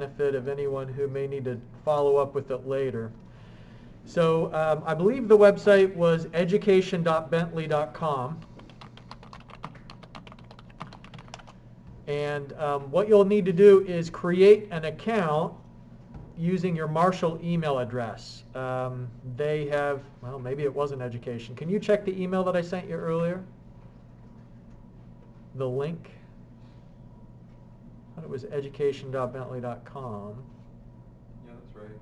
benefit of anyone who may need to follow up with it later. So I believe the website was education.bentley.com. And what you'll need to do is create an account using your Marshall email address. They have, well, maybe it wasn't education. Can you check the email that I sent you earlier? The link? I thought it was education.bentley.com. Yeah, that's right.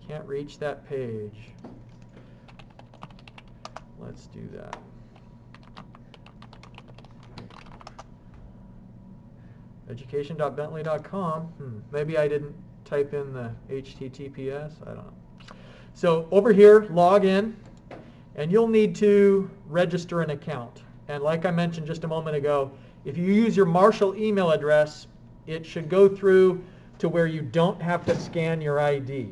Can't reach that page. Let's do that. Education.bentley.com. Maybe I didn't type in the HTTPS. I don't know. So over here, log in, and you'll need to register an account. And like I mentioned just a moment ago, if you use your Marshall email address, it should go through to where you don't have to scan your ID.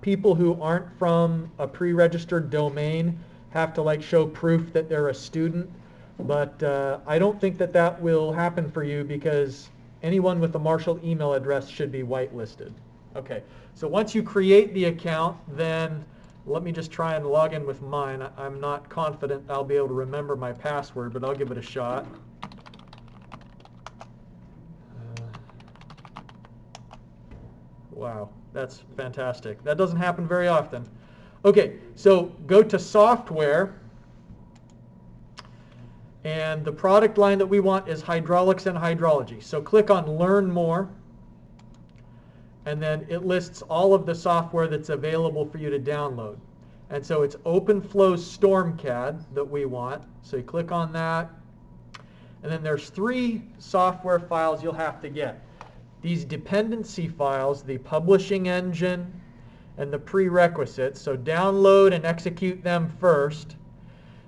People who aren't from a pre-registered domain have to show proof that they're a student. But I don't think that that will happen for you because anyone with a Marshall email address should be whitelisted. Okay, so once you create the account, then let me just try and log in with mine. I'm not confident I'll be able to remember my password, but I'll give it a shot. Wow, that's fantastic. That doesn't happen very often. Okay, so go to software. And the product line that we want is hydraulics and hydrology. So click on Learn More. And then it lists all of the software that's available for you to download. And so it's OpenFlow's StormCAD that we want. So you click on that. And then there's 3 software files you'll have to get. These dependency files, the publishing engine and the prerequisites. So download and execute them first.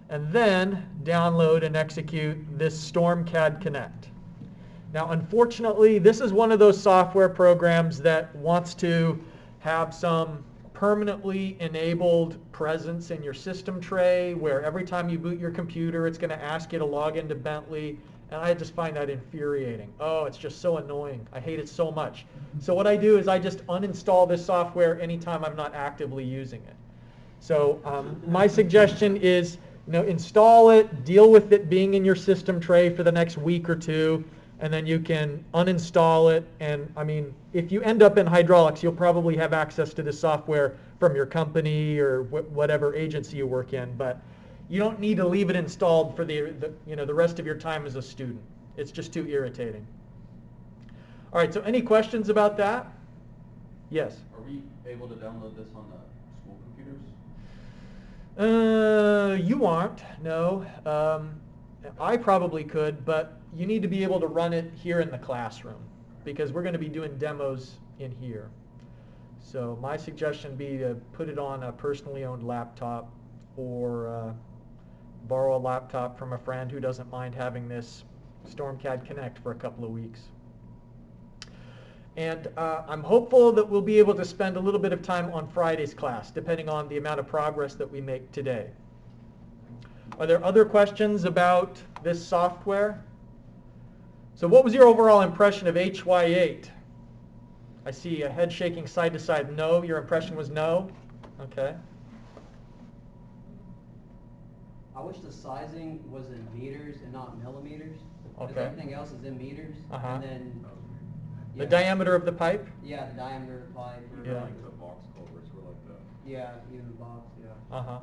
And then download and execute this StormCAD Connect. Now, unfortunately, this is one of those software programs that wants to have some permanently enabled presence in your system tray where every time you boot your computer, it's going to ask you to log into Bentley. And I just find that infuriating. Oh, it's just so annoying. I hate it so much. So what I do is I just uninstall this software anytime I'm not actively using it. So my suggestion is, install it, deal with it being in your system tray for the next week or 2, and then you can uninstall it. And I mean, if you end up in hydraulics, you'll probably have access to this software from your company or whatever agency you work in. But you don't need to leave it installed for the rest of your time as a student. It's just too irritating. All right, so any questions about that? Yes? Are we able to download this on the school computers? You aren't, no. I probably could, but you need to be able to run it here in the classroom because we're going to be doing demos in here. So my suggestion would be to put it on a personally owned laptop or borrow a laptop from a friend who doesn't mind having this StormCAD Connect for a couple of weeks. And I'm hopeful that we'll be able to spend a little bit of time on Friday's class, depending on the amount of progress that we make today. Are there other questions about this software? So what was your overall impression of HY8? I see a head shaking side to side. No, your impression was no? Okay. I wish the sizing was in meters and not millimeters. Okay. Because everything else is in meters. Uh-huh. And then The diameter of the pipe? Yeah, the diameter of the pipe. Yeah. Like the box culverts were like that. Yeah, even the box, yeah. Uh-huh.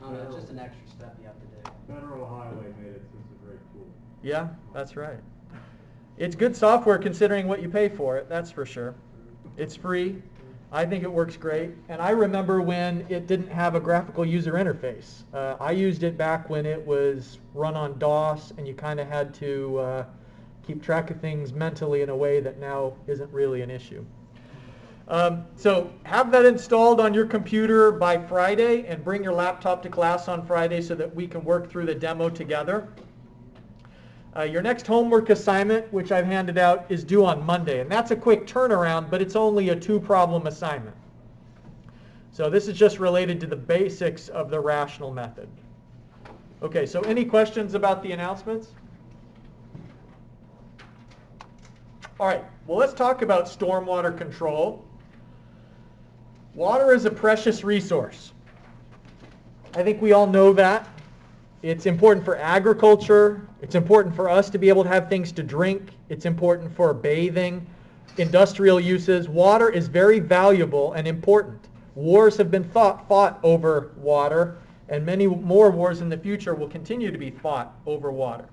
I don't know, it's just an extra step you have to do. Federal Highway made it since a great tool. Yeah, that's right. It's good software considering what you pay for it, that's for sure. It's free. I think it works great. And I remember when it didn't have a graphical user interface. I used it back when it was run on DOS and you kind of had to keep track of things mentally in a way that now isn't really an issue. So have that installed on your computer by Friday and bring your laptop to class on Friday so that we can work through the demo together. Your next homework assignment, which I've handed out, is due on Monday. And that's a quick turnaround, but it's only a 2-problem assignment. So this is just related to the basics of the rational method. Okay, so any questions about the announcements? All right, well, let's talk about stormwater control. Water is a precious resource. I think we all know that. It's important for agriculture. It's important for us to be able to have things to drink. It's important for bathing, industrial uses. Water is very valuable and important. Wars have been fought over water, and many more wars in the future will continue to be fought over water.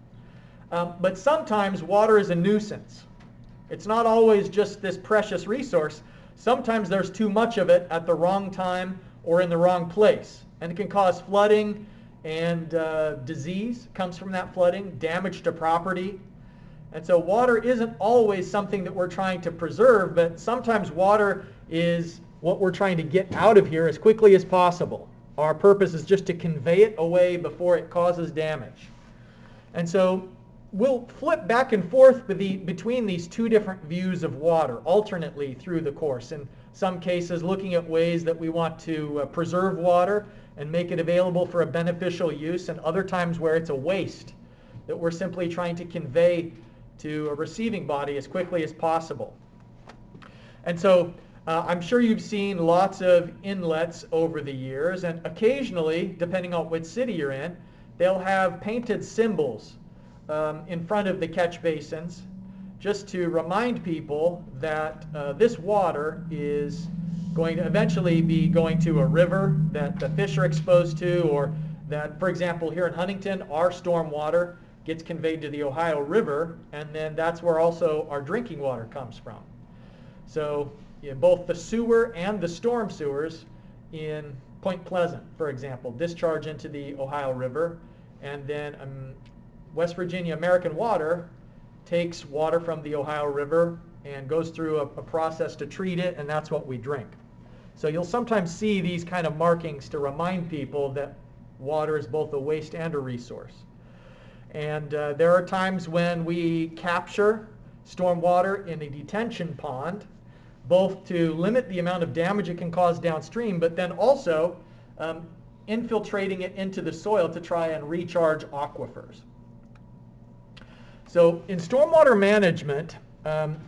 But sometimes water is a nuisance. It's not always just this precious resource. Sometimes there's too much of it at the wrong time or in the wrong place. And it can cause flooding, and disease comes from that flooding, damage to property. And so water isn't always something that we're trying to preserve, but sometimes water is what we're trying to get out of here as quickly as possible. Our purpose is just to convey it away before it causes damage. And so we'll flip back and forth between these two different views of water alternately through the course. In some cases, looking at ways that we want to preserve water and make it available for a beneficial use, and other times where it's a waste that we're simply trying to convey to a receiving body as quickly as possible. And so I'm sure you've seen lots of inlets over the years, and occasionally, depending on which city you're in, they'll have painted symbols in front of the catch basins just to remind people that this water is going to eventually be going to a river that the fish are exposed to, or that, for example, here in Huntington, our storm water gets conveyed to the Ohio River, and then that's where also our drinking water comes from. So both the sewer and the storm sewers in Point Pleasant, for example, discharge into the Ohio River, and then West Virginia American Water takes water from the Ohio River and goes through a process to treat it, and that's what we drink. So you'll sometimes see these kind of markings to remind people that water is both a waste and a resource. And there are times when we capture stormwater in a detention pond, both to limit the amount of damage it can cause downstream, but then also infiltrating it into the soil to try and recharge aquifers. So in stormwater management,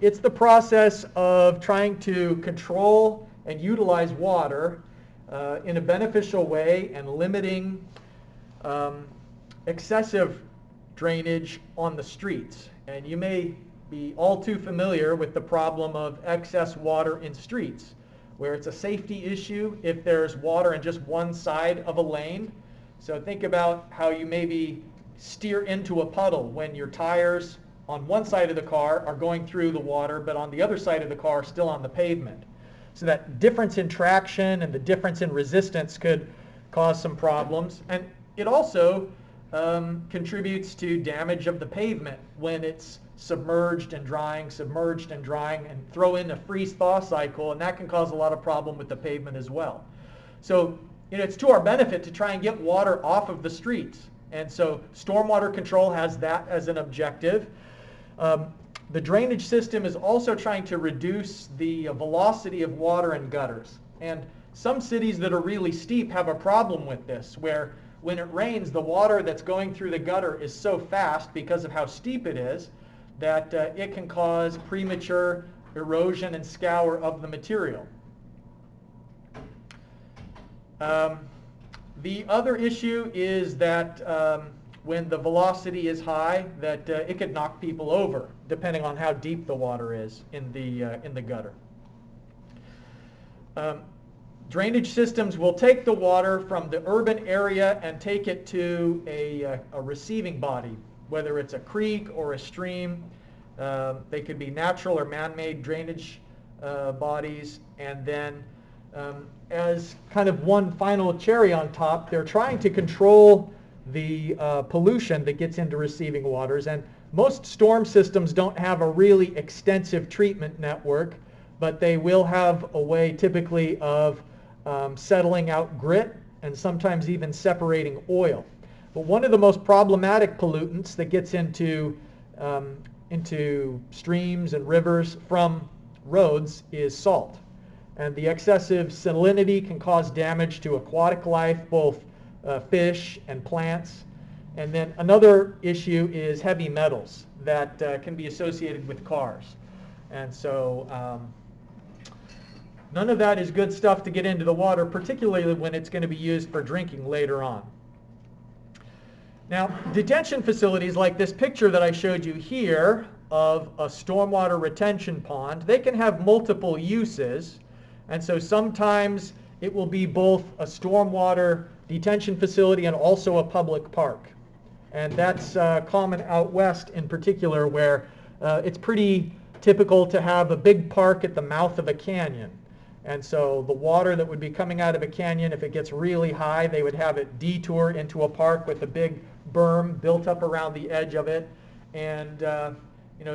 it's the process of trying to control and utilize water in a beneficial way and limiting excessive drainage on the streets. And you may be all too familiar with the problem of excess water in streets, where it's a safety issue if there's water in just one side of a lane. So think about how you maybe steer into a puddle when your tires on one side of the car are going through the water, but on the other side of the car are still on the pavement. So that difference in traction and the difference in resistance could cause some problems. And it also contributes to damage of the pavement when it's submerged and drying, and throw in a freeze-thaw cycle, and that can cause a lot of problem with the pavement as well. So it's to our benefit to try and get water off of the streets. And so stormwater control has that as an objective. The drainage system is also trying to reduce the velocity of water in gutters. And some cities that are really steep have a problem with this, where when it rains, the water that's going through the gutter is so fast because of how steep it is that it can cause premature erosion and scour of the material. The other issue is that when the velocity is high, that it could knock people over, depending on how deep the water is in the gutter. Drainage systems will take the water from the urban area and take it to a receiving body, whether it's a creek or a stream. They could be natural or man-made drainage bodies. And then as kind of one final cherry on top, they're trying to control the pollution that gets into receiving waters. And most storm systems don't have a really extensive treatment network, but they will have a way typically of settling out grit and sometimes even separating oil. But one of the most problematic pollutants that gets into streams and rivers from roads is salt. And the excessive salinity can cause damage to aquatic life, both fish and plants. And then another issue is heavy metals that can be associated with cars. And so none of that is good stuff to get into the water, particularly when it's going to be used for drinking later on. Now, detention facilities like this picture that I showed you here of a stormwater retention pond, they can have multiple uses. And so sometimes it will be both a stormwater detention facility and also a public park. And that's common out west in particular, where it's pretty typical to have a big park at the mouth of a canyon. And so the water that would be coming out of a canyon, if it gets really high, they would have it detour into a park with a big berm built up around the edge of it. And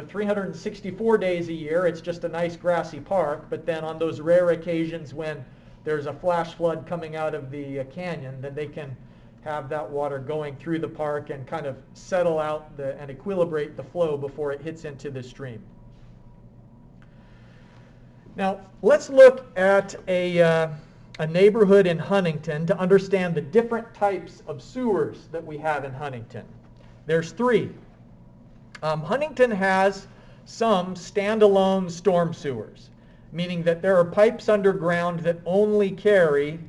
364 days a year, it's just a nice grassy park. But then on those rare occasions when there's a flash flood coming out of the canyon, then they can have that water going through the park and kind of settle out and equilibrate the flow before it hits into the stream. Now, let's look at a neighborhood in Huntington to understand the different types of sewers that we have in Huntington. There's three. Huntington has some standalone storm sewers, meaning that there are pipes underground that only carry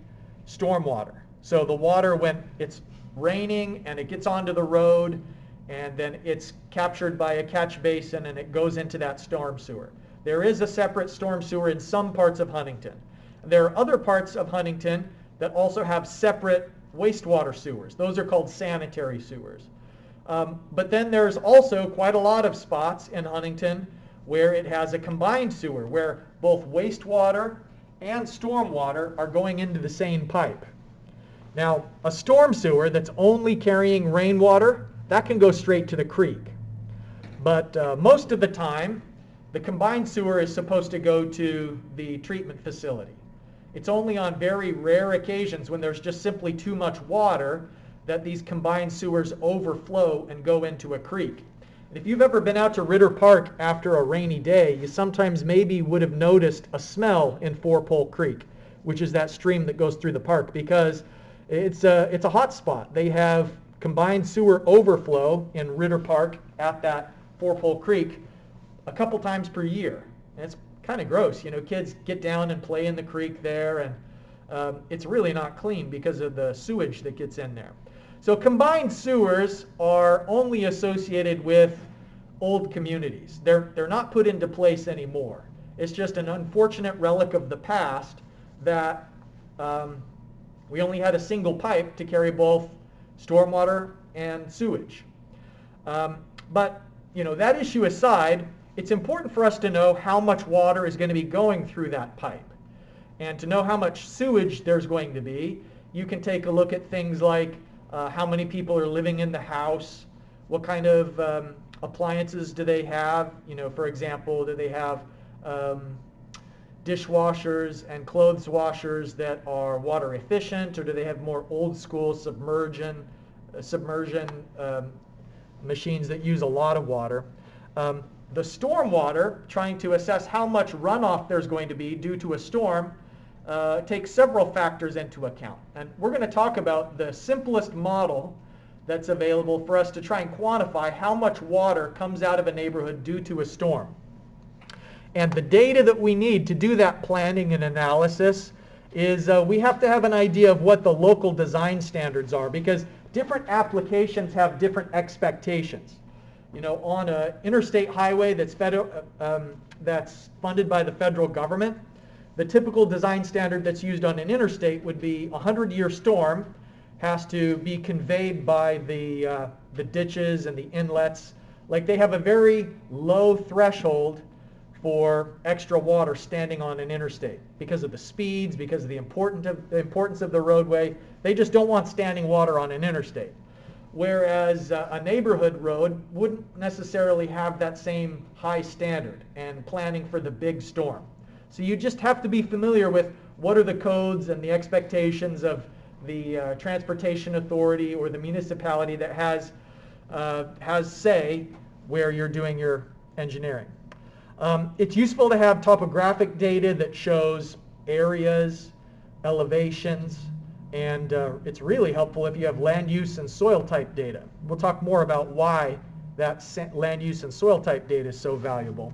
stormwater. So the water, when it's raining and it gets onto the road, and then it's captured by a catch basin and it goes into that storm sewer. There is a separate storm sewer in some parts of Huntington. There are other parts of Huntington that also have separate wastewater sewers. Those are called sanitary sewers. But then there's also quite a lot of spots in Huntington where it has a combined sewer, where both wastewater and stormwater are going into the same pipe. Now, a storm sewer that's only carrying rainwater, that can go straight to the creek. But most of the time, the combined sewer is supposed to go to the treatment facility. It's only on very rare occasions when there's just simply too much water that these combined sewers overflow and go into a creek. And if you've ever been out to Ritter Park after a rainy day, you sometimes maybe would have noticed a smell in Four Pole Creek, which is that stream that goes through the park, because it's a hot spot. They have combined sewer overflow in Ritter Park at that Four Pole Creek a couple times per year. And it's kind of gross. Kids get down and play in the creek there, and it's really not clean because of the sewage that gets in there. So combined sewers are only associated with old communities. They're not put into place anymore. It's just an unfortunate relic of the past that we only had a single pipe to carry both stormwater and sewage. But that issue aside, it's important for us to know how much water is going to be going through that pipe. And to know how much sewage there's going to be, you can take a look at things like how many people are living in the house, what kind of appliances do they have. For example, do they have dishwashers and clothes washers that are water efficient, or do they have more old school submersion machines that use a lot of water? The stormwater, trying to assess how much runoff there's going to be due to a storm, takes several factors into account. And we're going to talk about the simplest model that's available for us to try and quantify how much water comes out of a neighborhood due to a storm. And the data that we need to do that planning and analysis is we have to have an idea of what the local design standards are, because different applications have different expectations. On an interstate highway that's funded by the federal government, the typical design standard that's used on an interstate would be a 100-year storm has to be conveyed by the ditches and the inlets. Like, they have a very low threshold for extra water standing on an interstate because of the speeds, because of the importance of the roadway. They just don't want standing water on an interstate. Whereas a neighborhood road wouldn't necessarily have that same high standard and planning for the big storm. So you just have to be familiar with what are the codes and the expectations of the transportation authority or the municipality that has say where you're doing your engineering. It's useful to have topographic data that shows areas, elevations, and it's really helpful if you have land use and soil type data. We'll talk more about why that land use and soil type data is so valuable.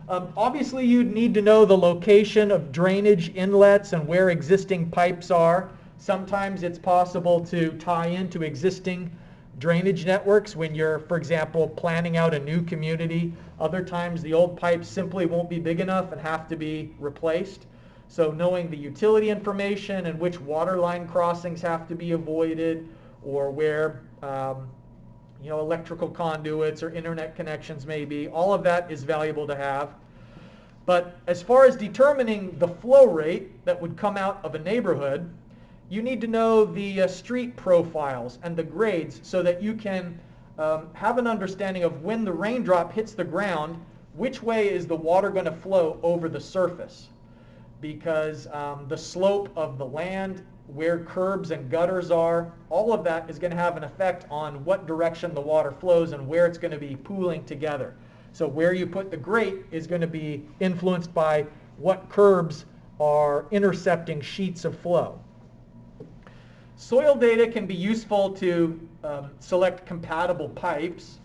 Obviously, you'd need to know the location of drainage inlets and where existing pipes are. Sometimes it's possible to tie into existing drainage networks when you're, for example, planning out a new community. Other times the old pipes simply won't be big enough and have to be replaced. So knowing the utility information and which water line crossings have to be avoided, or where electrical conduits or internet connections may be, all of that is valuable to have. But as far as determining the flow rate that would come out of a neighborhood, you need to know the street profiles and the grades so that you can have an understanding of when the raindrop hits the ground, which way is the water going to flow over the surface. Because the slope of the land, where curbs and gutters are, all of that is going to have an effect on what direction the water flows and where it's going to be pooling together. So where you put the grate is going to be influenced by what curbs are intercepting sheets of flow. Soil data can be useful to select compatible pipes,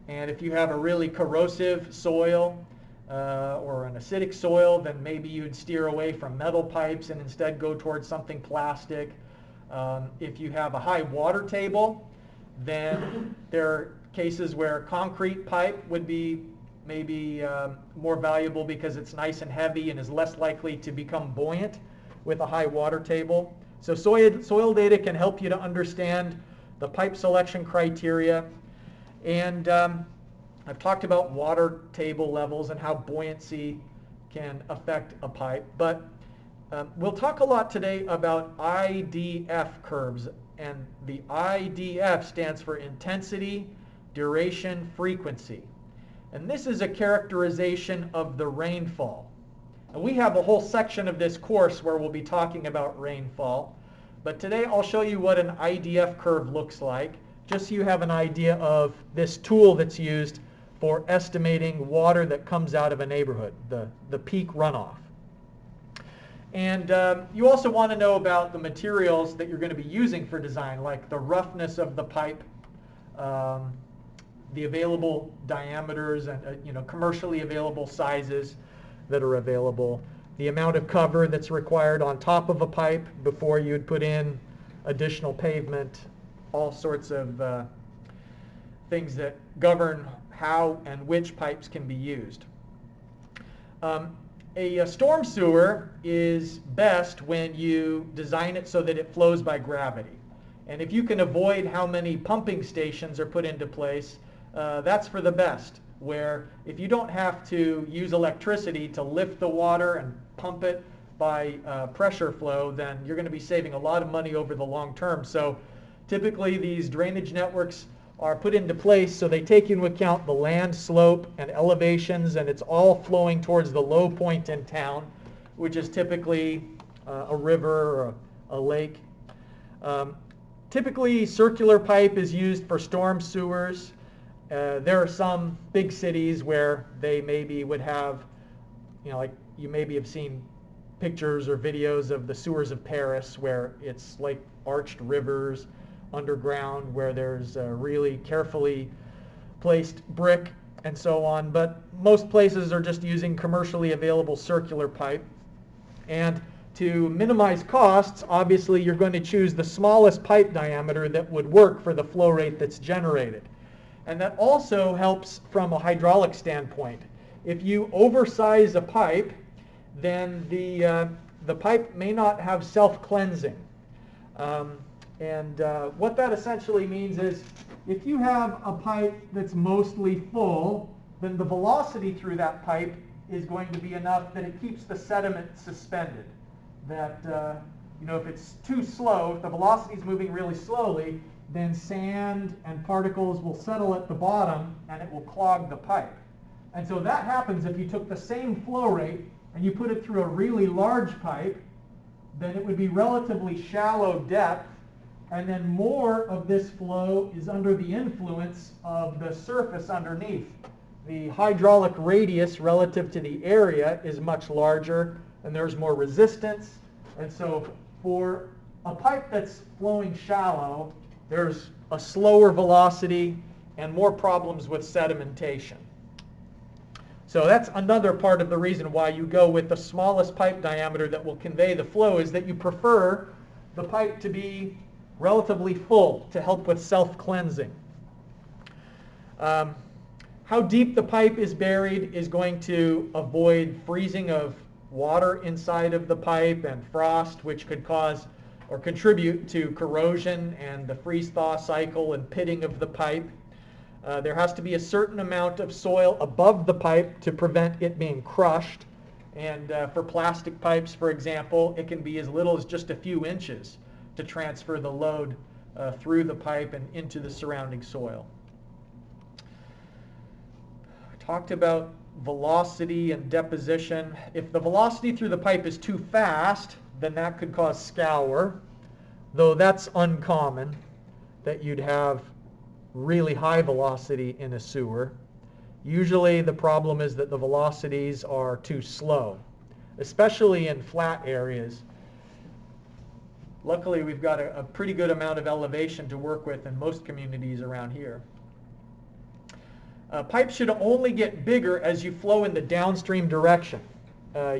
and if you have a really corrosive soil or an acidic soil, then maybe you'd steer away from metal pipes and instead go towards something plastic. If you have a high water table, then there are cases where concrete pipe would be maybe more valuable because it's nice and heavy and is less likely to become buoyant with a high water table. So soil data can help you to understand the pipe selection criteria. And I've talked about water table levels and how buoyancy can affect a pipe. But we'll talk a lot today about IDF curves. And the IDF stands for intensity, duration, frequency. And this is a characterization of the rainfall. And we have a whole section of this course where we'll be talking about rainfall. But today I'll show you what an IDF curve looks like, just so you have an idea of this tool that's used for estimating water that comes out of a neighborhood, the peak runoff. And you also want to know about the materials that you're going to be using for design, like the roughness of the pipe, the available diameters and commercially available sizes that are available, the amount of cover that's required on top of a pipe before you'd put in additional pavement, all sorts of things that govern how and which pipes can be used. A storm sewer is best when you design it so that it flows by gravity. And if you can avoid how many pumping stations are put into place, that's for the best. Where if you don't have to use electricity to lift the water and pump it by pressure flow, then you're going to be saving a lot of money over the long term. So typically these drainage networks are put into place so they take into account the land slope and elevations, and it's all flowing towards the low point in town, which is typically a river or a lake. Typically circular pipe is used for storm sewers. There are some big cities where they maybe would have, like you maybe have seen pictures or videos of the sewers of Paris, where it's like arched rivers underground, where there's really carefully placed brick and so on. But most places are just using commercially available circular pipe. And to minimize costs, obviously you're going to choose the smallest pipe diameter that would work for the flow rate that's generated. And that also helps from a hydraulic standpoint. If you oversize a pipe, then the pipe may not have self-cleansing. What that essentially means is if you have a pipe that's mostly full, then the velocity through that pipe is going to be enough that it keeps the sediment suspended. That, if it's too slow, if the velocity is moving really slowly, then sand and particles will settle at the bottom and it will clog the pipe. And so that happens if you took the same flow rate and you put it through a really large pipe, then it would be relatively shallow depth, and then more of this flow is under the influence of the surface underneath. The hydraulic radius relative to the area is much larger and there's more resistance. And so for a pipe that's flowing shallow, there's a slower velocity and more problems with sedimentation. So that's another part of the reason why you go with the smallest pipe diameter that will convey the flow, is that you prefer the pipe to be relatively full to help with self-cleansing. How deep the pipe is buried is going to avoid freezing of water inside of the pipe and frost, which could cause or contribute to corrosion and the freeze-thaw cycle and pitting of the pipe. There has to be a certain amount of soil above the pipe to prevent it being crushed. And for plastic pipes, for example, it can be as little as just a few inches to transfer the load through the pipe and into the surrounding soil. Talked about velocity and deposition. If the velocity through the pipe is too fast, then that could cause scour, though that's uncommon that you'd have really high velocity in a sewer. Usually the problem is that the velocities are too slow, especially in flat areas. Luckily, we've got a pretty good amount of elevation to work with in most communities around here. Pipes should only get bigger as you flow in the downstream direction.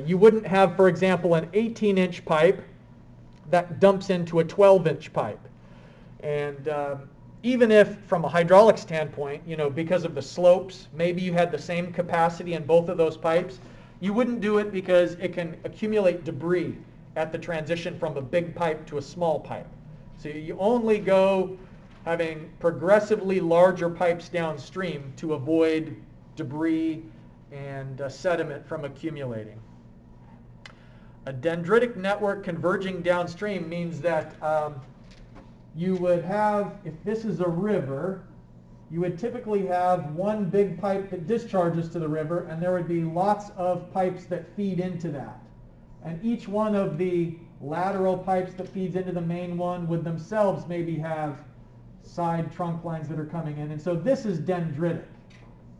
You wouldn't have, for example, an 18-inch pipe that dumps into a 12-inch pipe. And even if, from a hydraulic standpoint, because of the slopes, maybe you had the same capacity in both of those pipes, you wouldn't do it because it can accumulate debris at the transition from a big pipe to a small pipe. So you only go having progressively larger pipes downstream to avoid debris and sediment from accumulating. A dendritic network converging downstream means that you would have, if this is a river, you would typically have one big pipe that discharges to the river, and there would be lots of pipes that feed into that. And each one of the lateral pipes that feeds into the main one would themselves maybe have side trunk lines that are coming in. And so this is dendritic,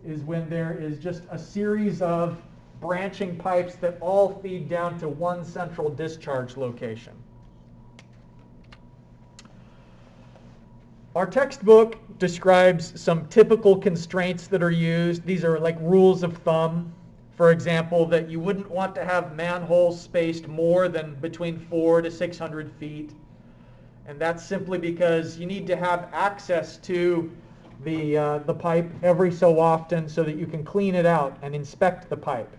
is when there is just a series of branching pipes that all feed down to one central discharge location. Our textbook describes some typical constraints that are used. These are like rules of thumb. For example, that you wouldn't want to have manholes spaced more than between 400 to 600 feet. And that's simply because you need to have access to the pipe every so often so that you can clean it out and inspect the pipe.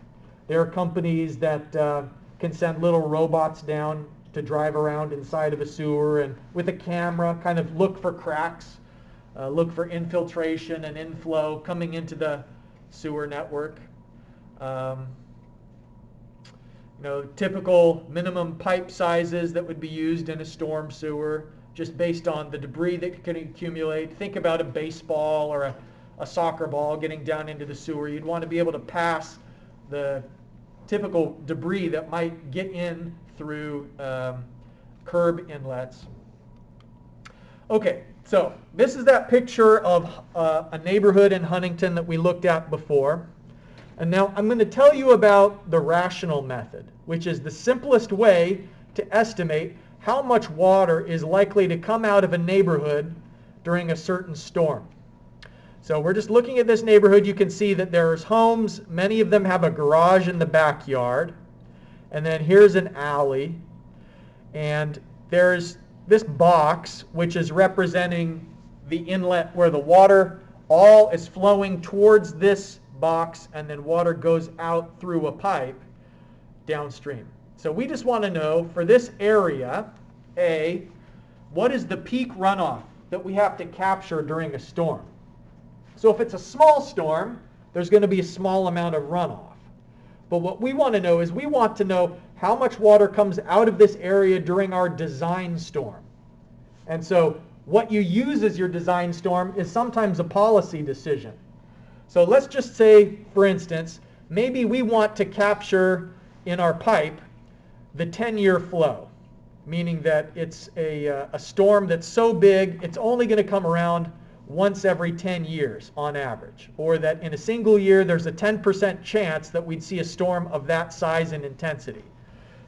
There are companies that can send little robots down to drive around inside of a sewer and with a camera kind of look for cracks, look for infiltration and inflow coming into the sewer network. Typical minimum pipe sizes that would be used in a storm sewer, just based on the debris that can accumulate. Think about a baseball or a soccer ball getting down into the sewer. You'd want to be able to pass the typical debris that might get in through curb inlets. Okay, so this is that picture of a neighborhood in Huntington that we looked at before. And now I'm going to tell you about the rational method, which is the simplest way to estimate how much water is likely to come out of a neighborhood during a certain storm. So we're just looking at this neighborhood. You can see that there's homes. Many of them have a garage in the backyard. And then here's an alley. And there's this box, which is representing the inlet where the water all is flowing towards this box, and then water goes out through a pipe downstream. So we just want to know, for this area, A, what is the peak runoff that we have to capture during a storm? So if it's a small storm, there's going to be a small amount of runoff. But what we want to know is we want to know how much water comes out of this area during our design storm. And so what you use as your design storm is sometimes a policy decision. So let's just say, for instance, maybe we want to capture in our pipe the 10-year flow, meaning that it's a storm that's so big it's only going to come around once every 10 years on average, or that in a single year there's a 10% chance that we'd see a storm of that size and intensity.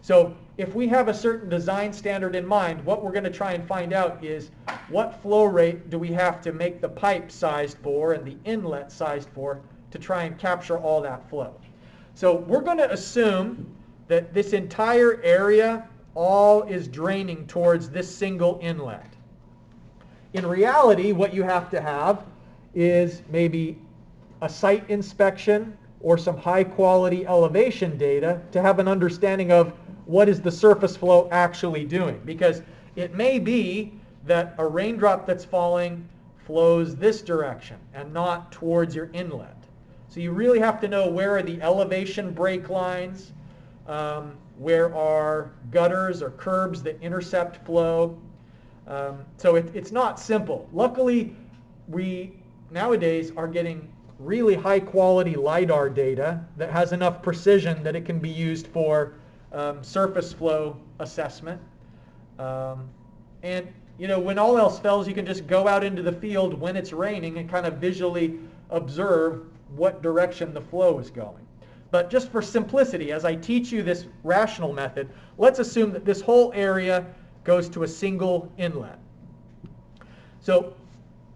So if we have a certain design standard in mind, what we're going to try and find out is what flow rate do we have to make the pipe sized for and the inlet sized for to try and capture all that flow. So we're going to assume that this entire area all is draining towards this single inlet. In reality, what you have to have is maybe a site inspection or some high quality elevation data to have an understanding of what is the surface flow actually doing. Because it may be that a raindrop that's falling flows this direction and not towards your inlet. So you really have to know where are the elevation break lines, where are gutters or curbs that intercept flow. So it's not simple. Luckily, we nowadays are getting really high quality LiDAR data that has enough precision that it can be used for surface flow assessment. And you know, when all else fails, you can just go out into the field when it's raining and kind of visually observe what direction the flow is going. But just for simplicity, as I teach you this rational method, let's assume that this whole area goes to a single inlet. So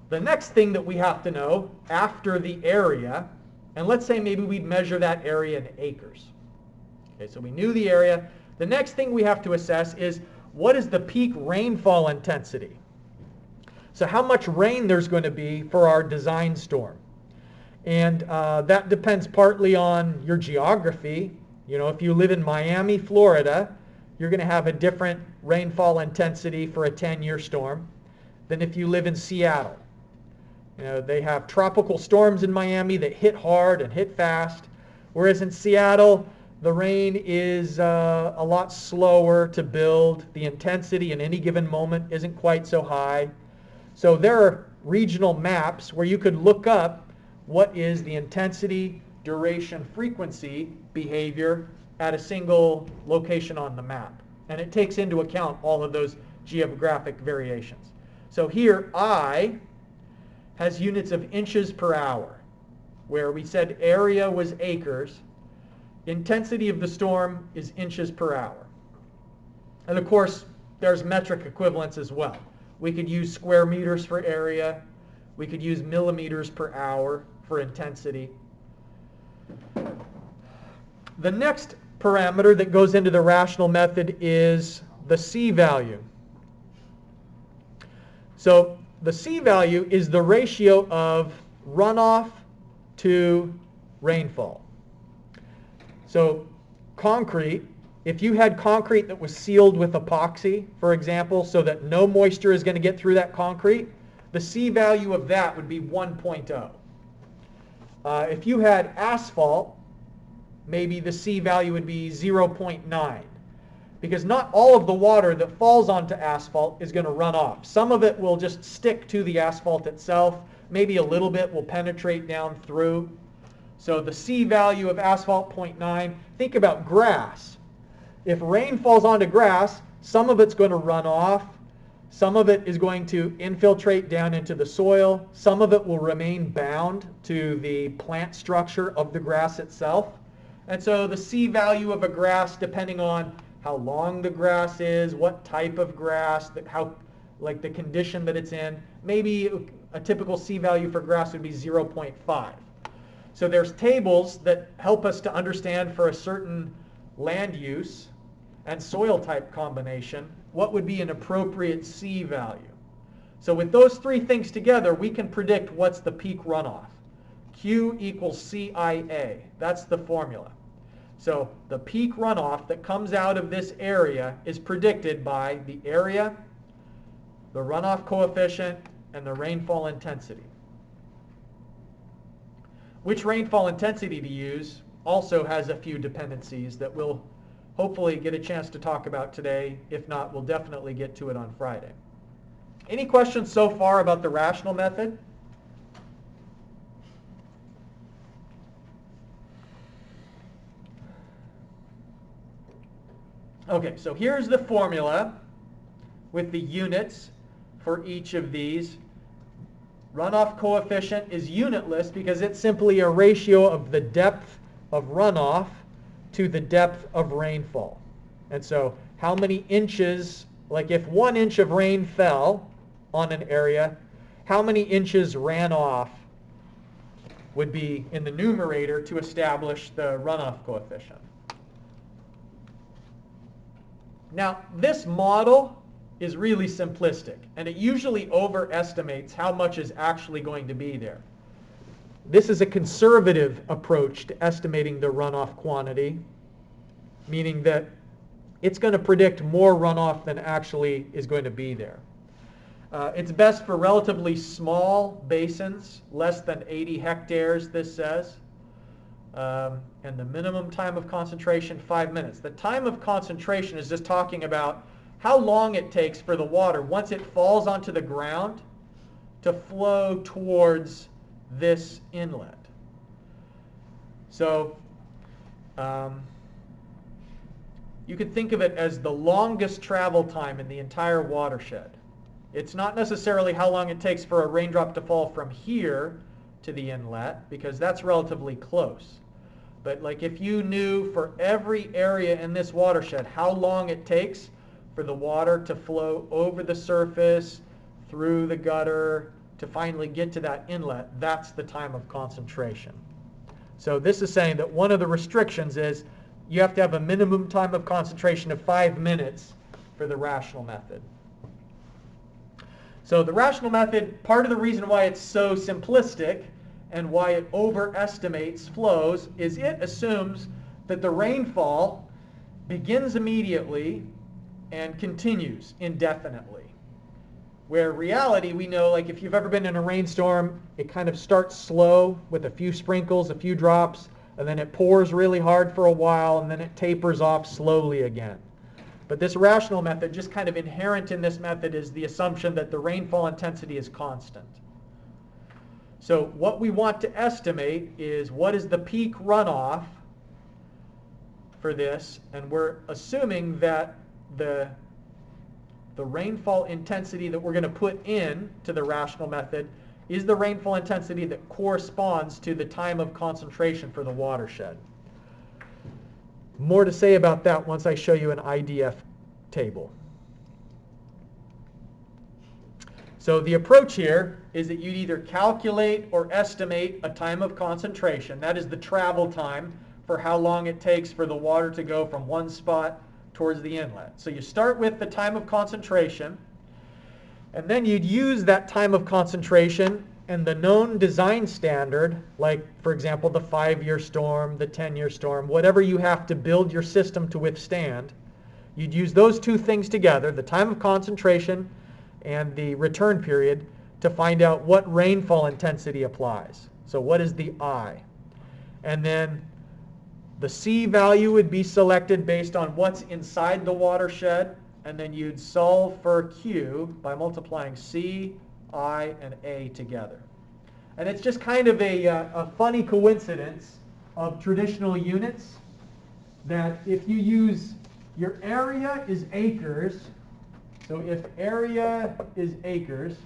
the next thing that we have to know after the area, and let's say maybe we'd measure that area in acres. Okay, so we knew the area. The next thing we have to assess is what is the peak rainfall intensity? So how much rain there's going to be for our design storm. And that depends partly on your geography. You know, if you live in Miami, Florida, you're going to have a different rainfall intensity for a 10-year storm than if you live in Seattle. You know, they have tropical storms in Miami that hit hard and hit fast, whereas in Seattle, the rain is a lot slower to build. The intensity in any given moment isn't quite so high. So there are regional maps where you could look up what is the intensity, duration, frequency behavior at a single location on the map. And it takes into account all of those geographic variations. So here, I has units of inches per hour, where we said area was acres. Intensity of the storm is inches per hour. And of course, there's metric equivalents as well. We could use square meters for area. We could use millimeters per hour for intensity. The next parameter that goes into the rational method is the C value. So the C value is the ratio of runoff to rainfall. So concrete, if you had concrete that was sealed with epoxy, for example, so that no moisture is going to get through that concrete, the C value of that would be 1.0. If you had asphalt, maybe the C value would be 0.9. Because not all of the water that falls onto asphalt is going to run off. Some of it will just stick to the asphalt itself. Maybe a little bit will penetrate down through. So the C value of asphalt, 0.9. Think about grass. If rain falls onto grass, some of it's going to run off. Some of it is going to infiltrate down into the soil. Some of it will remain bound to the plant structure of the grass itself. And so the C value of a grass, depending on how long the grass is, what type of grass, like the condition that it's in, maybe a typical C value for grass would be 0.5. So there's tables that help us to understand for a certain land use and soil type combination what would be an appropriate C value. So with those three things together, we can predict what's the peak runoff. Q equals CIA. That's the formula. So the peak runoff that comes out of this area is predicted by the area, the runoff coefficient, and the rainfall intensity. Which rainfall intensity to use also has a few dependencies that we'll hopefully get a chance to talk about today. If not, we'll definitely get to it on Friday. Any questions so far about the rational method? Okay, so here's the formula with the units for each of these. Runoff coefficient is unitless because it's simply a ratio of the depth of runoff to the depth of rainfall. And so how many inches, like if 1 inch of rain fell on an area, how many inches ran off would be in the numerator to establish the runoff coefficient. Now, this model is really simplistic, and it usually overestimates how much is actually going to be there. This is a conservative approach to estimating the runoff quantity, meaning that it's going to predict more runoff than actually is going to be there. It's best for relatively small basins, less than 80 hectares, this says. And the minimum time of concentration, 5 minutes. The time of concentration is just talking about how long it takes for the water, once it falls onto the ground, to flow towards this inlet. So you could think of it as the longest travel time in the entire watershed. It's not necessarily how long it takes for a raindrop to fall from here to the inlet, because that's relatively close. But like if you knew for every area in this watershed how long it takes for the water to flow over the surface, through the gutter, to finally get to that inlet, that's the time of concentration. So this is saying that one of the restrictions is you have to have a minimum time of concentration of 5 minutes for the rational method. So the rational method, part of the reason why it's so simplistic and why it overestimates flows is it assumes that the rainfall begins immediately and continues indefinitely. Where reality, we know, like if you've ever been in a rainstorm, it kind of starts slow with a few sprinkles, a few drops, and then it pours really hard for a while, and then it tapers off slowly again. But this rational method, just kind of inherent in this method, is the assumption that the rainfall intensity is constant. So what we want to estimate is what is the peak runoff for this, and we're assuming that the rainfall intensity that we're going to put in to the rational method is the rainfall intensity that corresponds to the time of concentration for the watershed. More to say about that once I show you an IDF table. So the approach here is that you'd either calculate or estimate a time of concentration. That is the travel time for how long it takes for the water to go from one spot towards the inlet. So you start with the time of concentration, and then you'd use that time of concentration and the known design standard, like, for example, the 5-year storm, the 10-year storm, whatever you have to build your system to withstand, you'd use those two things together, the time of concentration and the return period, to find out what rainfall intensity applies. So what is the I? And then the C value would be selected based on what's inside the watershed, and then you'd solve for Q by multiplying C, I, and A together. And it's just kind of a funny coincidence of traditional units that if you use your area is acres, so if area is acres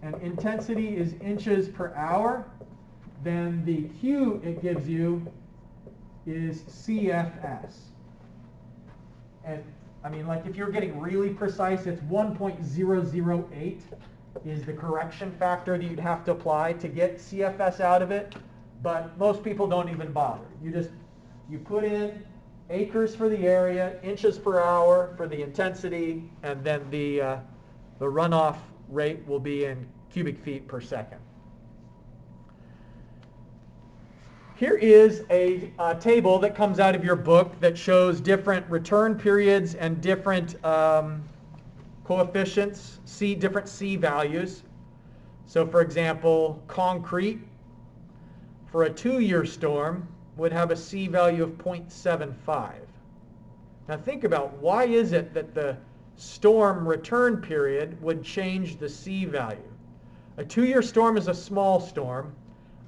and intensity is inches per hour, then the Q it gives you is CFS. And I mean, like if you're getting really precise, it's 1.008 is the correction factor that you'd have to apply to get CFS out of it. But most people don't even bother. You put in acres for the area, inches per hour for the intensity, and then the runoff rate will be in cubic feet per second. Here is a table that comes out of your book that shows different return periods and different coefficients, different C values. So for example, concrete for a 2-year storm would have a C value of 0.75. Now think about, why is it that the storm return period would change the C value? A 2-year storm is a small storm.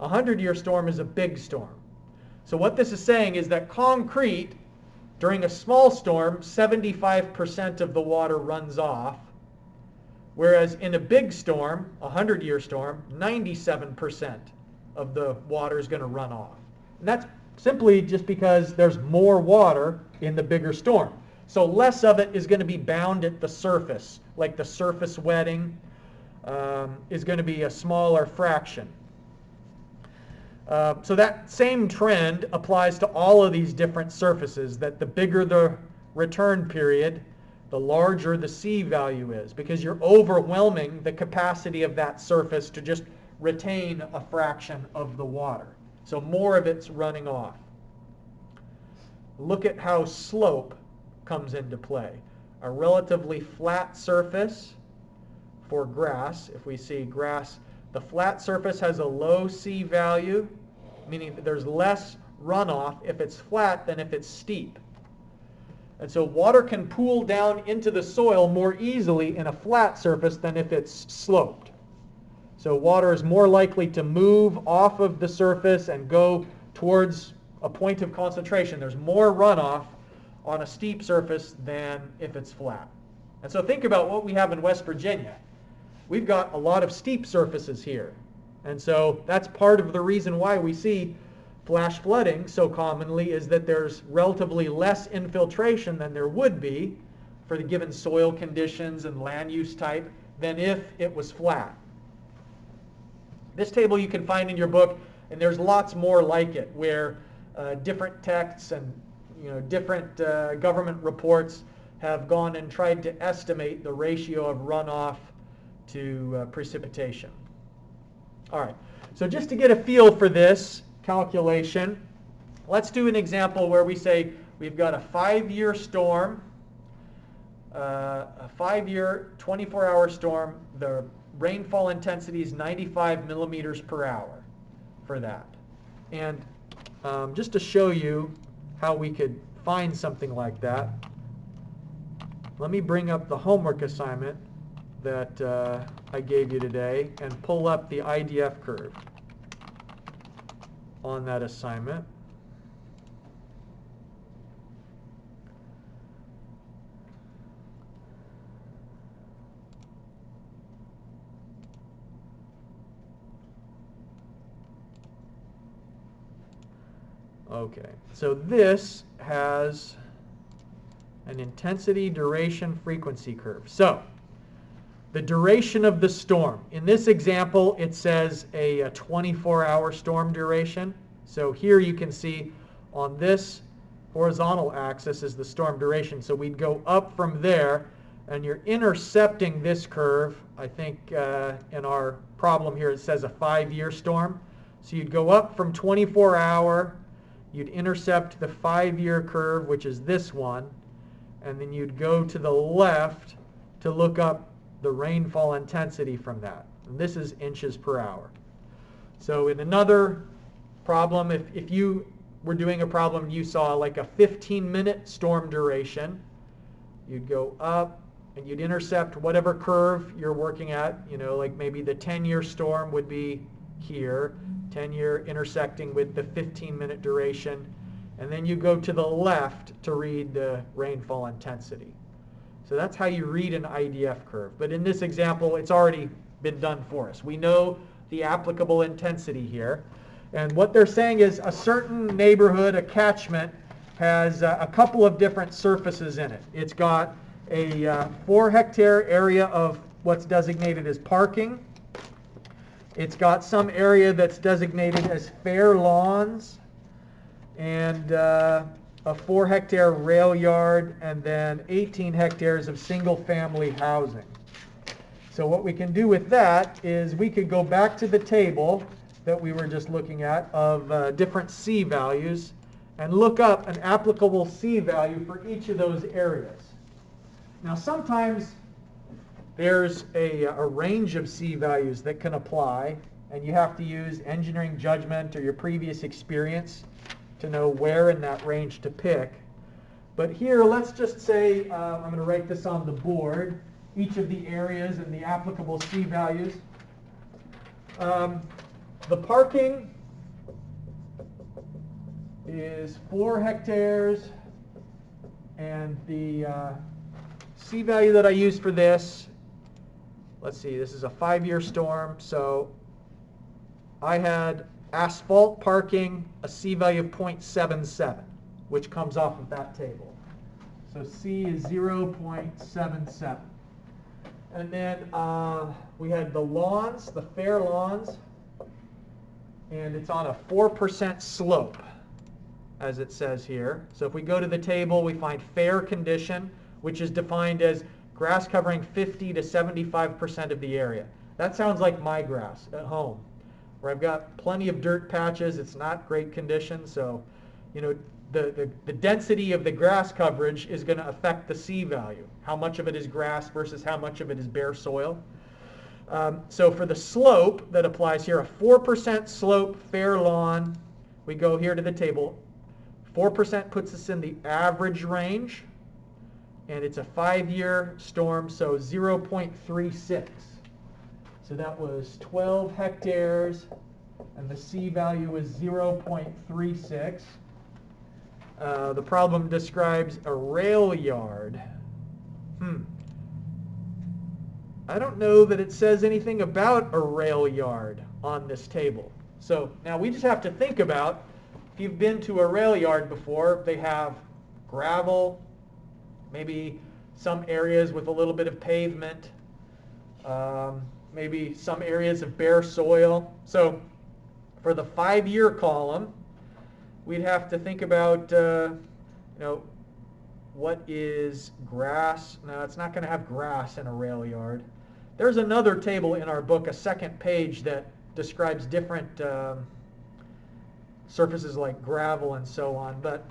A 100-year storm is a big storm. So what this is saying is that concrete, during a small storm, 75% of the water runs off, whereas in a big storm, a 100-year storm, 97% of the water is going to run off. And that's simply just because there's more water in the bigger storm. So less of it is going to be bound at the surface, like the surface wetting is going to be a smaller fraction. So that same trend applies to all of these different surfaces, that the bigger the return period, the larger the C value is, because you're overwhelming the capacity of that surface to just retain a fraction of the water. So more of it's running off. Look at how slope comes into play. A relatively flat surface for grass, if we see grass, the flat surface has a low C value, meaning that there's less runoff if it's flat than if it's steep. And so water can pool down into the soil more easily in a flat surface than if it's sloped. So water is more likely to move off of the surface and go towards a point of concentration. There's more runoff on a steep surface than if it's flat. And so think about what we have in West Virginia. We've got a lot of steep surfaces here. And so that's part of the reason why we see flash flooding so commonly, is that there's relatively less infiltration than there would be for the given soil conditions and land use type than if it was flat. This table you can find in your book, and there's lots more like it, where different texts and different government reports have gone and tried to estimate the ratio of runoff to precipitation. All right, so just to get a feel for this calculation, let's do an example where we say we've got a 5-year storm, a 5-year 24-hour storm. The rainfall intensity is 95 millimeters per hour for that. And just to show you how we could find something like that, let me bring up the homework assignment that I gave you today and pull up the IDF curve on that assignment. Okay, so this has an intensity, duration, frequency curve. So the duration of the storm. In this example, it says a 24-hour storm duration. So here you can see on this horizontal axis is the storm duration. So we'd go up from there, and you're intercepting this curve. I think in our problem here it says a 5-year storm. So you'd go up from 24-hour, you'd intercept the 5-year curve, which is this one, and then you'd go to the left to look up the rainfall intensity from that. And this is inches per hour. So in another problem, if you were doing a problem and you saw like a 15-minute storm duration, you'd go up and you'd intercept whatever curve you're working at. Like maybe the 10-year storm would be here, 10-year intersecting with the 15-minute duration, and then you go to the left to read the rainfall intensity. So that's how you read an IDF curve. But in this example, it's already been done for us. We know the applicable intensity here. And what they're saying is a certain neighborhood, a catchment, has a couple of different surfaces in it. It's got a 4-hectare area of what's designated as parking. It's got some area that's designated as fair lawns, and a 4-hectare rail yard, and then 18 hectares of single-family housing. So what we can do with that is we could go back to the table that we were just looking at of different C values and look up an applicable C value for each of those areas. Now sometimes there's a range of C values that can apply, and you have to use engineering judgment or your previous experience to know where in that range to pick. But here, let's just say, I'm going to write this on the board, each of the areas and the applicable C values. The parking is 4 hectares, and the C value that I use for this, let's see, this is a 5-year storm, so I had asphalt parking, a C value of 0.77, which comes off of that table. So C is 0.77. And then we had the lawns, the fair lawns, and it's on a 4% slope, as it says here. So if we go to the table, we find fair condition, which is defined as grass covering 50 to 75% of the area. That sounds like my grass at home, where I've got plenty of dirt patches. It's not great condition, so the density of the grass coverage is going to affect the C value. How much of it is grass versus how much of it is bare soil. So for the slope that applies here, a 4% slope, fair lawn, we go here to the table. 4% puts us in the average range, and it's a 5-year storm, so 0.36. So that was 12 hectares, and the C value was 0.36. The problem describes a rail yard. I don't know that it says anything about a rail yard on this table. So now we just have to think about, if you've been to a rail yard before, they have gravel, maybe some areas with a little bit of pavement, maybe some areas of bare soil. So for the 5-year column, we'd have to think about, what is grass? No, it's not going to have grass in a rail yard. There's another table in our book, a second page, that describes different surfaces like gravel and so on. But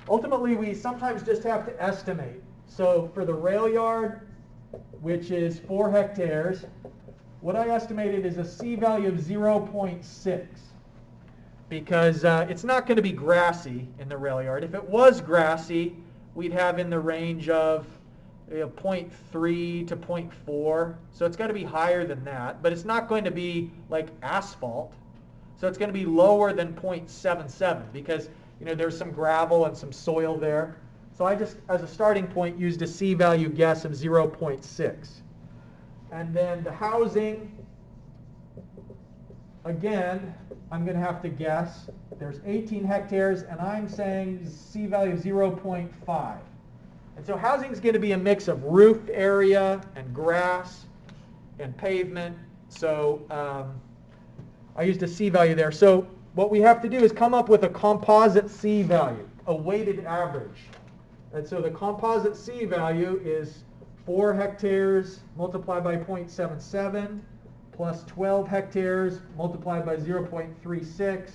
ultimately, we sometimes just have to estimate. So for the rail yard, which is 4 hectares, what I estimated is a C value of 0.6. Because it's not going to be grassy in the rail yard. If it was grassy, we'd have in the range of 0.3 to 0.4. So it's got to be higher than that. But it's not going to be like asphalt. So it's going to be lower than 0.77 because there's some gravel and some soil there. So I just, as a starting point, used a C value guess of 0.6. And then the housing, again, I'm going to have to guess. There's 18 hectares, and I'm saying C value of 0.5. And so housing is going to be a mix of roof area and grass and pavement. So I used a C value there. So what we have to do is come up with a composite C value, a weighted average. And so the composite C value is 4 hectares multiplied by 0.77 plus 12 hectares multiplied by 0.36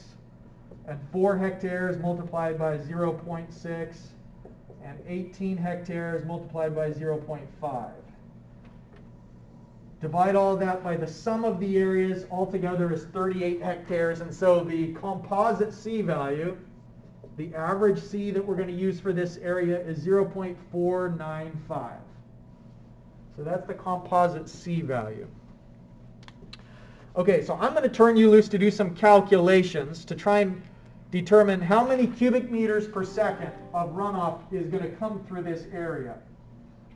and 4 hectares multiplied by 0.6 and 18 hectares multiplied by 0.5. Divide all of that by the sum of the areas. Altogether is 38 hectares. And so the composite C value, the average C that we're going to use for this area, is 0.495. So that's the composite C value. Okay, so I'm going to turn you loose to do some calculations to try and determine how many cubic meters per second of runoff is going to come through this area.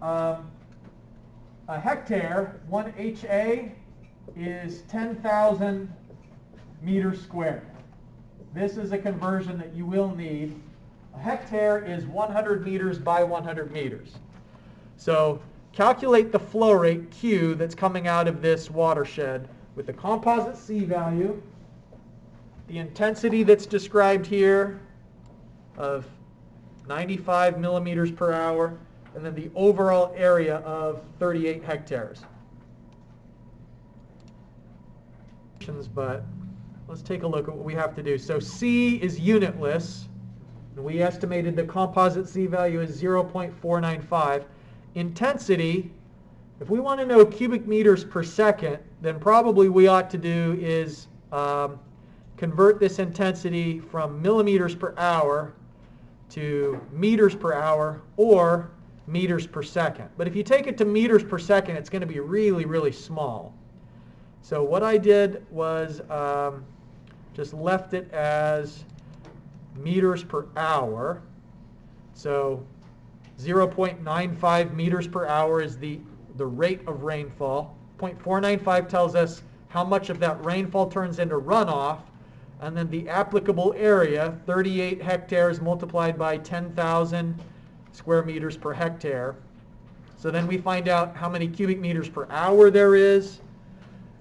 A hectare, 1 HA, is 10,000 meters squared. This is a conversion that you will need. A hectare is 100 meters by 100 meters. So calculate the flow rate, Q, that's coming out of this watershed with the composite C value, the intensity that's described here of 95 millimeters per hour, and then the overall area of 38 hectares. But let's take a look at what we have to do. So C is unitless, and we estimated the composite C value is 0.495. Intensity, if we want to know cubic meters per second, then probably we ought to do is convert this intensity from millimeters per hour to meters per hour or meters per second. But if you take it to meters per second, it's going to be really, really small. So what I did was just left it as meters per hour. So 0.95 meters per hour is the rate of rainfall. 0.495 tells us how much of that rainfall turns into runoff. And then the applicable area, 38 hectares multiplied by 10,000 square meters per hectare. So then we find out how many cubic meters per hour there is.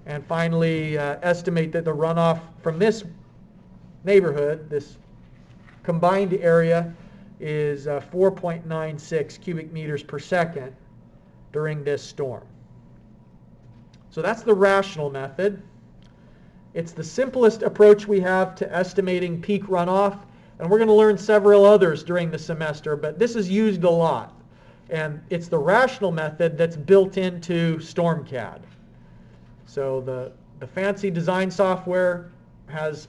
And finally, estimate that the runoff from this neighborhood, this combined area is 4.96 cubic meters per second during this storm. So that's the rational method. It's the simplest approach we have to estimating peak runoff, and we're going to learn several others during the semester, but this is used a lot. And it's the rational method that's built into StormCAD. So the fancy design software has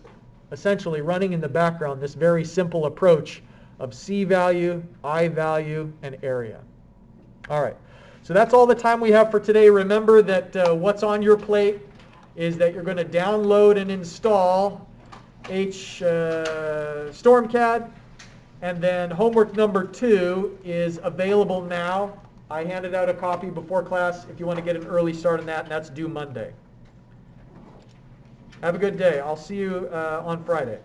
essentially running in the background this very simple approach of C value, I value, and area. All right, so that's all the time we have for today. Remember that what's on your plate is that you're going to download and install StormCAD, and then homework number 2 is available now. I handed out a copy before class if you want to get an early start on that, and that's due Monday. Have a good day. I'll see you on Friday.